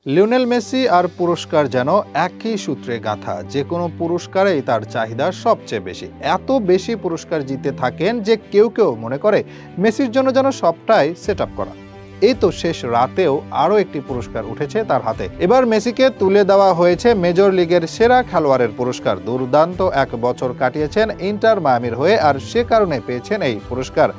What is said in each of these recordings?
Lionel Messi আর পুরস্কার যেন একই সূত্রে গাঁথা। যে কোনো পুরস্কারেই তার চাহিদা সবচেয়ে বেশি। এত বেশি পুরস্কার জিতে থাকেন যে কেউ কেউ মনে করে মেসির জন্য যেন সবটাই সেট আপ করা। এই তো শেষ রাতেও আরও একটি পুরস্কার উঠেছে তার হাতে। এবার মেসিকে তুলে দেওয়া হয়েছে মেজর লিগের সেরা খেলোয়াড়ের পুরস্কার। দুর্দান্ত এক বছর কাটিয়েছেন ইন্টার মায়ামির হয়ে, আর সে কারণে পেয়েছেন এই পুরস্কার।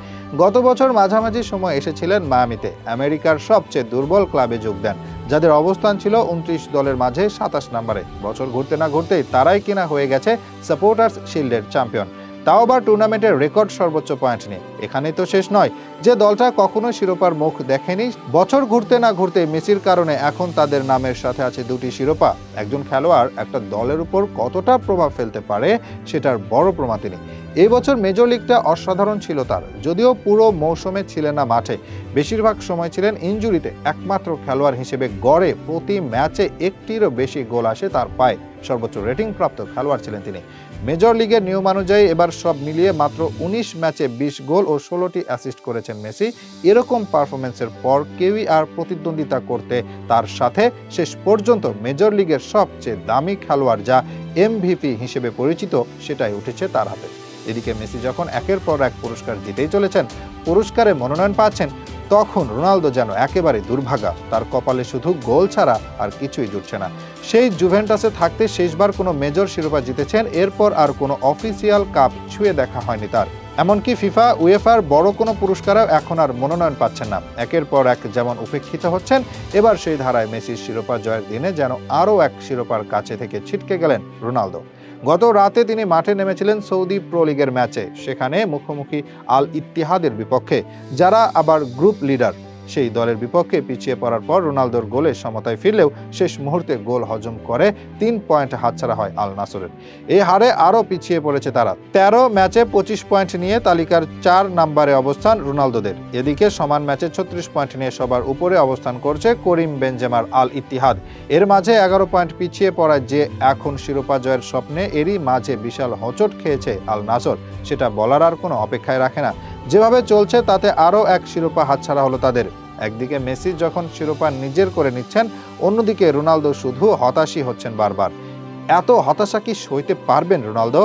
গত বছর মাঝামাঝি সময় এসেছিলেন মায়ামিতে, আমেরিকার সবচেয়ে দুর্বল ক্লাবে যোগ দেন, যাদের অবস্থান ছিল ২৯ দলের মাঝে ২৭ নম্বরে। বছর ঘুরতে না ঘুরতেই তারাই কিনা হয়ে গেছে সাপোর্টার্স শিল্ডের চ্যাম্পিয়ন, তাও আবার টুর্নামেন্টের রেকর্ড সর্বোচ্চ পয়েন্ট নিয়ে। এখানেই তো শেষ নয়, যে দলটা কখনো শিরোপার মুখ দেখেনি, বছর ঘুরতে না ঘুরতে মেসির কারণে এখন তাদের নামের সাথে আছে দুটি শিরোপা। একজন খেলোয়াড় একটা দলের উপর কতটা প্রভাব ফেলতে পারে সেটার বড় প্রমাণ তিনি। এই বছর মেজর লিগটা অসাধারণ ছিল তার। যদিও পুরো মৌসুমে ছিলেন না মাঠে, বেশিরভাগ সময় ছিলেন ইনজুরিতে, একমাত্র খেলোয়াড় হিসেবে গড়ে প্রতি ম্যাচে একটিরও বেশি গোল আসে তার পায়ে। সর্বোচ্চ রেটিং প্রাপ্ত খেলোয়াড় ছিলেন তিনি। মেজর লিগের নিয়ম অনুযায়ী এবার সব মিলিয়ে মাত্র ১৯ ম্যাচে ২০ গোল ও ১৬টি অ্যাসিস্ট করেছেন মেসি। এরকম পারফরমেন্সের পর কেউই আর প্রতিদ্বন্দ্বিতা করতে তার সাথে শেষ পর্যন্ত মেজর লিগের সবচেয়ে দামি খেলোয়াড়, যা এমভিপি হিসেবে পরিচিত, সেটাই উঠেছে তার হাতে। এদিকে মেসি যখন একের পর এক পুরস্কার জিতেই চলেছেন, পুরস্কারে মনোনয়ন পাচ্ছেন, তখন রোনালদো যেন একেবারে দুর্ভাগা। তার কপালে শুধু গোল ছাড়া আর কিছুই জুটছে না। সেই জুভেন্টাসে থাকতে শেষবার কোনো মেজর শিরোপা জিতেছেন, এরপর আর কোনো অফিসিয়াল কাপ ছুঁয়ে দেখা হয়নি তার। এমনকি ফিফা, উয়েফার বড় কোনো পুরস্কারেও এখন আর মনোনয়ন পাচ্ছেন না। একের পর এক যেমন উপেক্ষিত হচ্ছেন, এবার সেই ধারায় মেসির শিরোপা জয়ের দিনে যেন আরও এক শিরোপার কাছে থেকে ছিটকে গেলেন রোনালদো। গত রাতে তিনি মাঠে নেমেছিলেন সৌদি প্রো লিগের ম্যাচে, সেখানে মুখোমুখি আল ইত্তিহাদের বিপক্ষে, যারা আবার গ্রুপ লিডার। সেই দলের বিপক্ষে পিছিয়ে পড়ার পর রোনালদোর গোলে সমতায় ফিরলেও শেষ মুহূর্তে গোল হজম করে ৩ পয়েন্ট হাতছাড়া হয় আল নাসরের। এই হারে আরও পিছিয়ে পড়েছে তারা। ১৩ ম্যাচে ২৫ পয়েন্ট নিয়ে তালিকার ৪ নম্বরে অবস্থান রোনালদোদের। এদিকে সমান ম্যাচে ৩৬ পয়েন্ট নিয়ে সবার উপরে অবস্থান করছে করিম বেনজেমার আল ইত্তিহাদ। এর মাঝে ১১ পয়েন্ট পিছিয়ে পড়ায় যে এখন শিরোপা জয়ের স্বপ্নে, এরই মাঝে বিশাল হোঁচট খেয়েছে আল নাসর, সেটা বলার আর কোনো অপেক্ষায় রাখে না। যেভাবে চলছে তাতে আরও এক শিরোপা হাতছাড়া হলো তাদের। একদিকে মেসি যখন শিরোপা নিজের করে নিচ্ছেন, অন্যদিকে রোনালদো শুধু হতাশই হচ্ছেন বারবার। এত হতাশা কি সইতে পারবেন রোনালদো?